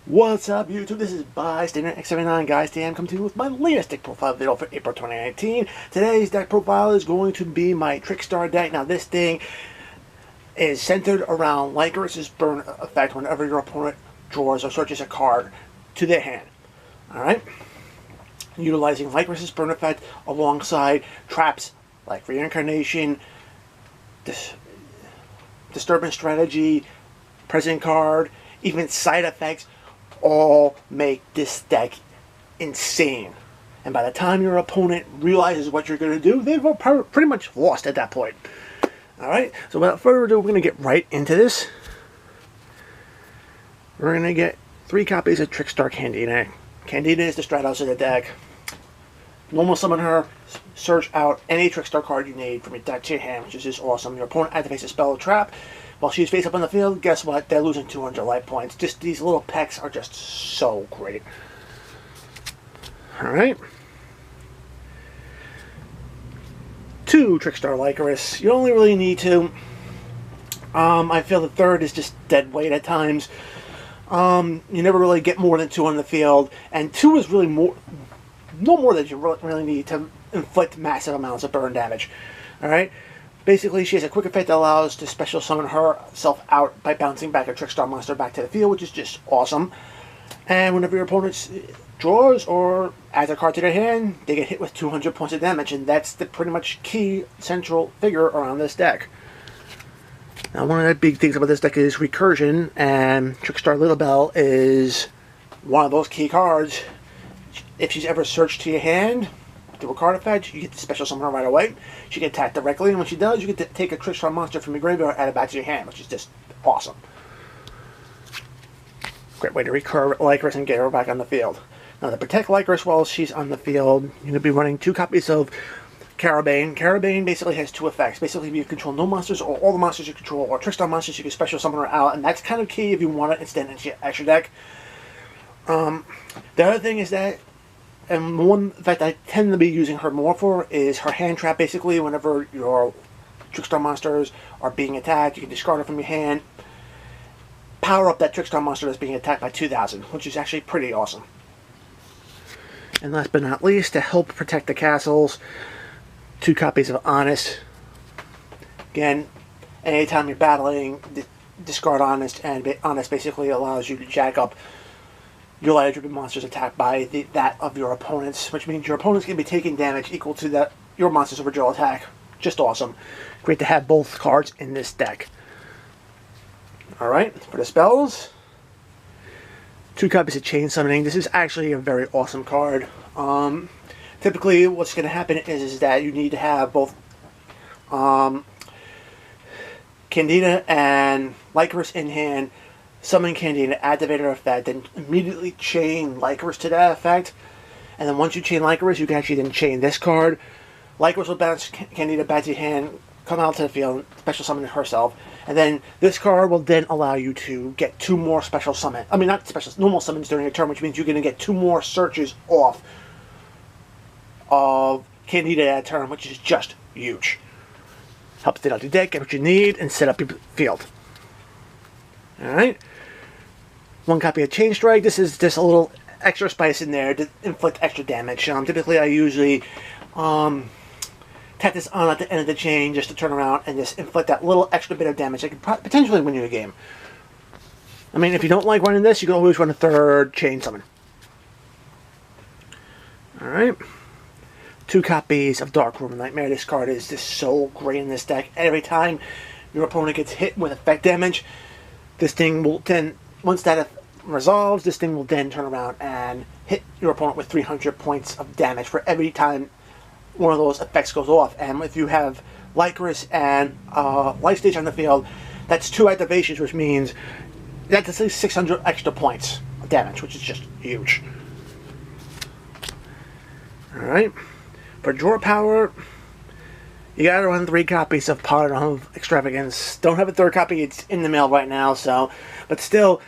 What's up, YouTube? This is Bystander X79, guys. Today I'm coming to you with my latest deck profile video for April 2019. Today's deck profile is going to be my Trickstar deck. Now, this thing is centered around Lycoris's burn effect whenever your opponent draws or searches a card to their hand. Alright? Utilizing Lycoris's burn effect alongside traps like Reincarnation, Disturbance Strategy, Present Card, even side effects, all make this deck insane. And by the time your opponent realizes what you're going to do, they've pretty much lost at that point. Alright, so without further ado, we're going to get right into this. We're going to get 3 copies of Trickstar Candida. Candida is the Stratos of the deck. Normal summon her, search out any Trickstar card you need from your deck to your hand, which is just awesome. Your opponent activates a spell or trap. While she's face up on the field, guess what? They're losing 200 life points. Just these little pecks are just so great. Alright. 2 Trickstar Lycoris. You only really need 2. I feel the 3rd is just dead weight at times. You never really get more than 2 on the field. And 2 is really no more than you really need to inflict massive amounts of burn damage. Alright? Basically, she has a quick effect that allows to special summon herself out by bouncing back a Trickstar monster back to the field, which is just awesome. And whenever your opponent draws or adds a card to their hand, they get hit with 200 points of damage, and that's the pretty much key central figure around this deck. Now, one of the big things about this deck is recursion, and Trickstar Little Bell is one of those key cards. If she's ever searched to your hand through a card effect, you get to special summon her right away. She can attack directly, and when she does, you get to take a Trickstar monster from your graveyard and add it back to your hand, which is just awesome. Great way to recur Lycoris and get her back on the field. Now, to protect Lycoris while she's on the field, you're going to be running 2 copies of Carabane. Carabane basically has 2 effects. Basically, if you control no monsters or all the monsters you control, or Trickstar monsters, you can special summon her out, and that's kind of key if you want to extend into your extra deck. The other thing is that, and one effect I tend to be using her more for, is her hand trap. Basically, whenever your Trickstar monsters are being attacked, you can discard it from your hand, power up that Trickstar monster that's being attacked by 2,000, which is actually pretty awesome. And last but not least, to help protect the castles, 2 copies of Honest. Again, anytime you're battling, discard Honest, and Honest basically allows you to jack up your light-driven monsters attacked by that of your opponents, which means your opponents can be taking damage equal to your monster's original attack. Just awesome. Great to have both cards in this deck. Alright, for the spells, 2 copies of Chain Summoning. This is actually a very awesome card. Typically, what's going to happen is that you need to have both Candida and Lycoris in hand, summon Candida, activate her effect, then immediately chain Lycoris to that effect. And then once you chain Lycoris, you can actually then chain this card. Lycoris will bounce Candida back to your hand, come out to the field, special summon herself. And then this card will then allow you to get 2 more special summon. I mean, not special, normal summons during your turn, which means you're going to get 2 more searches off of Candida at a turn, which is just huge. Helps get out your deck, get what you need, and set up your field. Alright. 1 copy of Chain Strike. This is just a little extra spice in there to inflict extra damage. Typically, I usually tap this on at the end of the chain just to turn around and just inflict that little extra bit of damage that could potentially win you a game. I mean, if you don't like running this, you can always run a 3rd Chain Summon. Alright. 2 copies of Dark Room Nightmare. This card is just so great in this deck. Every time your opponent gets hit with effect damage, this thing will then, once that resolves, this thing will then turn around and hit your opponent with 300 points of damage for every time one of those effects goes off. And if you have Lycoris and Life Stage on the field, that's 2 activations, which means that's at least 600 extra points of damage, which is just huge. Alright. For draw power, you gotta run 3 copies of Pot of Extravagance. Don't have a 3rd copy, it's in the mail right now, but still,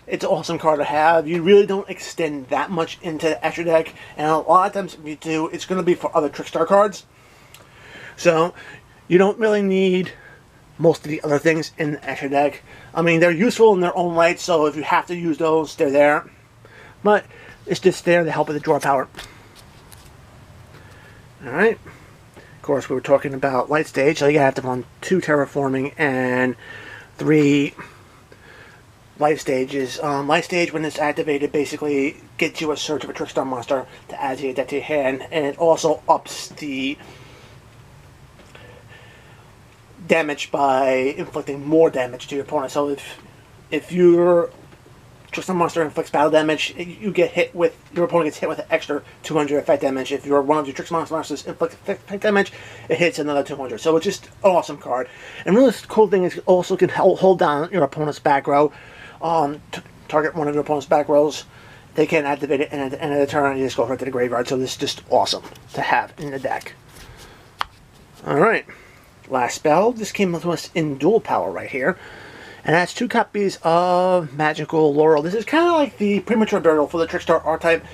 it's an awesome card to have. You really don't extend that much into the extra deck, and a lot of times if you do, it's going to be for other Trickstar cards. So, you don't really need most of the other things in the extra deck. I mean, they're useful in their own right, so if you have to use those, they're there. But it's just there to help with the draw power. Alright. Of course, we were talking about light stage, so you have to run 2 terraforming and 3 light stages. Light stage, when it's activated, basically gets you a search of a Trickstar monster to add to your deck to your hand, and it also ups the damage by inflicting more damage to your opponent. So if your Trickstar monster inflicts battle damage, you get hit with, your opponent gets hit with an extra 200 effect damage. If one of your Trickstar monsters inflicts effect damage, it hits another 200. So it's just an awesome card. And really cool thing is it also can hold down your opponent's back row. Target one of your opponent's back rows. They can activate it, and at the end of the turn, you just go right to the graveyard. So this is just awesome to have in the deck. Alright. Last spell. This came to us in dual power right here. And that's 2 copies of Magical Laurel. This is kind of like the Premature Burial for the Trickstar archetype.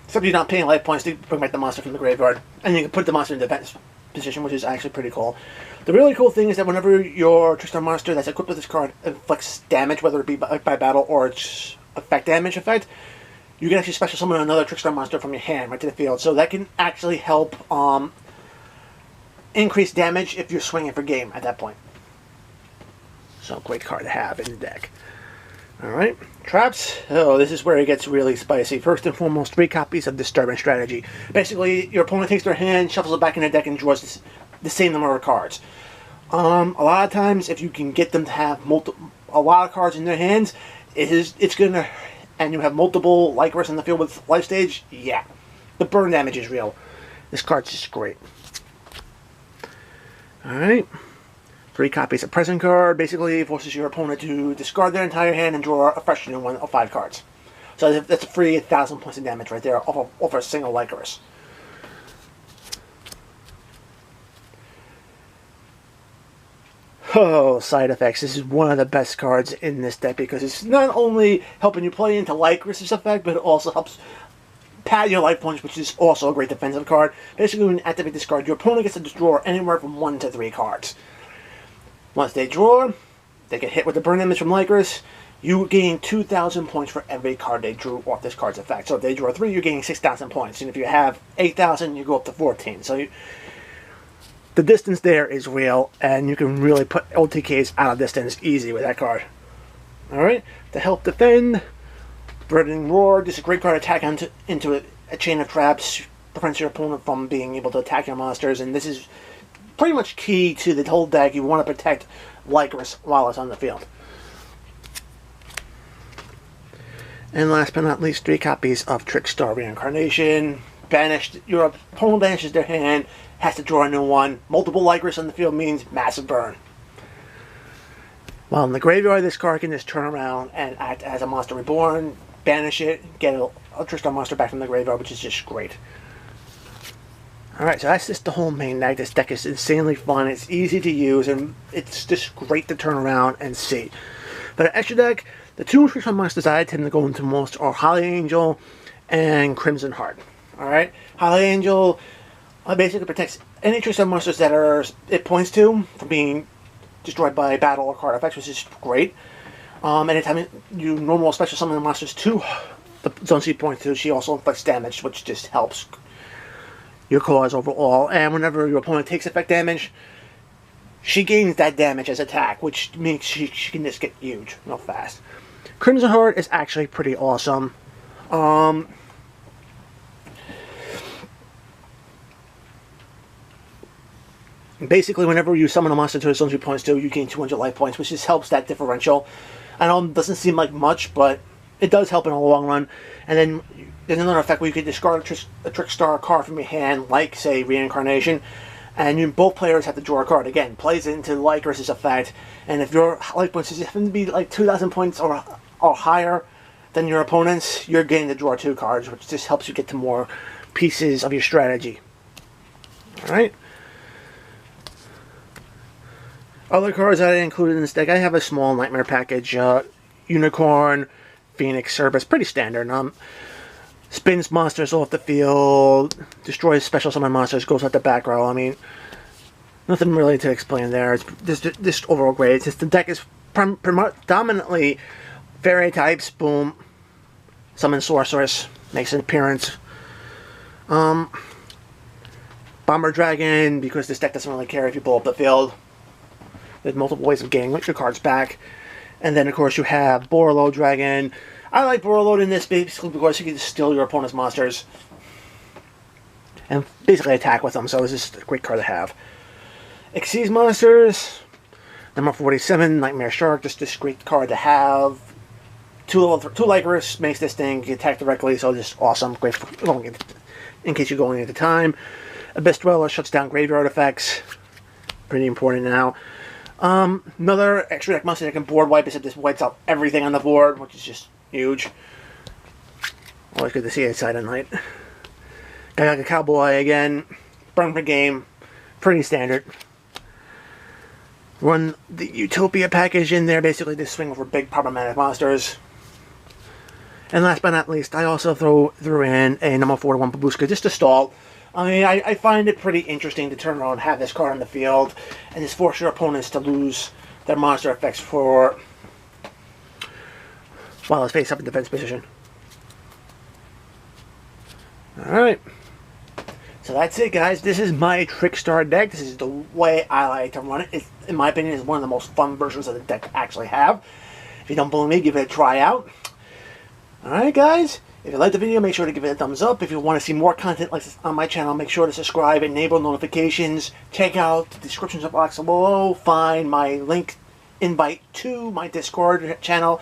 Except you're not paying life points to bring back the monster from the graveyard. And you can put the monster in defense position, which is actually pretty cool. The really cool thing is that whenever your Trickstar monster that's equipped with this card inflicts damage, whether it be by battle or its effect damage effect, you can actually special summon another Trickstar monster from your hand right to the field. So that can actually help increase damage if you're swinging for game at that point. So, great card to have in the deck. Alright, traps. Oh, this is where it gets really spicy. First and foremost, 3 copies of Disturbance Strategy. Basically, your opponent takes their hand, shuffles it back in their deck, and draws the same number of cards. A lot of times, if you can get them to have a lot of cards in their hands, it's gonna, and you have multiple Lycris in the field with life stage, yeah. The burn damage is real. This card's just great. Alright. 3 copies of Present Card. Basically forces your opponent to discard their entire hand and draw a fresh new one of 5 cards. So that's a free 1,000 points of damage right there off a single Lycris. Oh, side effects. This is one of the best cards in this deck because it's not only helping you play into Lycris' effect, but it also helps pad your life points, which is also a great defensive card. Basically, when you activate this card, your opponent gets to draw anywhere from 1 to 3 cards. Once they draw, they get hit with the burn damage from Lycris. You gain 2,000 points for every card they drew off this card's effect. So if they draw 3, you're gaining 6,000 points. And if you have 8,000, you go up to 14. So the distance there is real, and you can really put OTKs out of distance easy with that card. Alright, to help defend, Burning Roar. This is a great card to attack into a chain of traps. Prevents your opponent from being able to attack your monsters, and this is pretty much key to the whole deck. You want to protect Lycris while it's on the field. And last but not least, 3 copies of Trickstar Reincarnation. Banished. Your opponent banishes their hand, has to draw a new one. Multiple Lycris on the field means massive burn. While in the graveyard, this card can just turn around and act as a Monster Reborn, banish it, get a Trickstar monster back from the graveyard, which is just great. Alright, so that's just the whole main deck. This deck is insanely fun, it's easy to use, and it's just great to turn around and see. But an extra deck, the 2 Trickstar monsters I tend to go into most are Holly Angel and Crimson Heart. Alright, Holly Angel basically protects any Trickstar monsters that it points to from being destroyed by battle or card effects, which is great. Anytime you normal special summon the monsters to the zone she points to, she also inflicts damage, which just helps your cause overall. And whenever your opponent takes effect damage, she gains that damage as attack, which means she can just get huge real fast. Crimson Heart is actually pretty awesome. Basically, whenever you summon a monster to a zone she points to, you gain 200 life points, which just helps that differential. I know it doesn't seem like much, but it does help in the long run. And then there's another effect where you could discard a Trickstar card from your hand, like, say, Reincarnation, and both players have to draw a card. Again, plays into Lycris' effect, and if your life points happen to be like 2,000 points or higher than your opponent's, you're getting to draw 2 cards, which just helps you get to more pieces of your strategy. Alright? Other cards that I included in this deck, I have a small Nightmare package. Unicorn, Phoenix, Cerberus, pretty standard. Spins monsters off the field, destroys special summon monsters, goes out the back row. I mean, Nothing really to explain there. It's just overall great. It's just the deck is predominantly fairy types. Boom. Summon Sorceress. Makes an appearance. Bomber Dragon, because this deck doesn't really care if you blow up the field. There's multiple ways of getting your cards back. And then, of course, you have Borreload Dragon. I like Borreload in this basically because you can steal your opponent's monsters and basically attack with them, so it's just a great card to have. Xyz Monsters, number 47, Nightmare Shark, just this great card to have. Two Lycanroc makes this thing, you can attack directly, so just awesome, great for going in case you're going into time. Abyss Dweller shuts down graveyard effects, pretty important now. Another extra deck monster that can board wipe, except this wipes out everything on the board, which is just huge. Always good to see it side of night. Gaga Cowboy again, burn per game, pretty standard. Run the Utopia package in there, basically just swing over big problematic monsters. And last but not least, I also threw in a number 41 Babushka just to stall. I mean, I find it pretty interesting to turn around and have this card on the field and just force your opponents to lose their monster effects for while it's face up in defense position. Alright. So that's it, guys. This is my Trickstar deck. This is the way I like to run it. It's, in my opinion, is one of the most fun versions of the deck to actually have. If you don't believe me, give it a try out. Alright, guys. If you liked the video, make sure to give it a thumbs up. If you want to see more content like this on my channel, make sure to subscribe, enable notifications, check out the descriptions box below, find my link, invite to my Discord channel.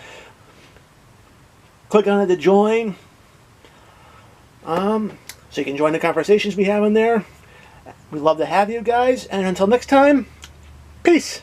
Click on it to join. So you can join the conversations we have in there. We'd love to have you guys. And until next time, peace.